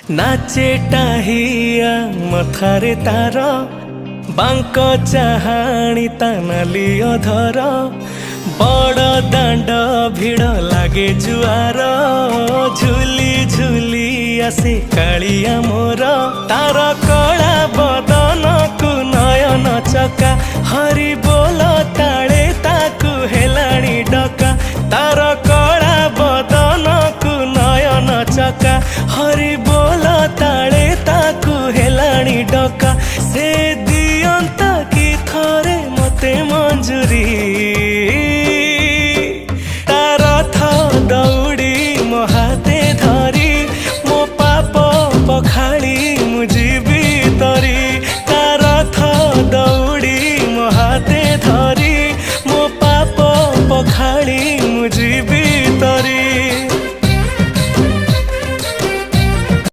नाचे टाहिया मथारे तार बांक चाहाणी तानाली अधर बड़ दांड भिड़ लागे जुआर झुली झुली आसे कालिया मोर तार कला बदन को नयन चका हरि बोल ताले ताकू हेलाणी डका तार कला बदन को नयन चका हरि बोल ताले ताकू हेलाणी डका से दियंत कि थरे मते मंजूरी तार थ दौड़ी मो हाथे धरी मो पाप पखाड़ी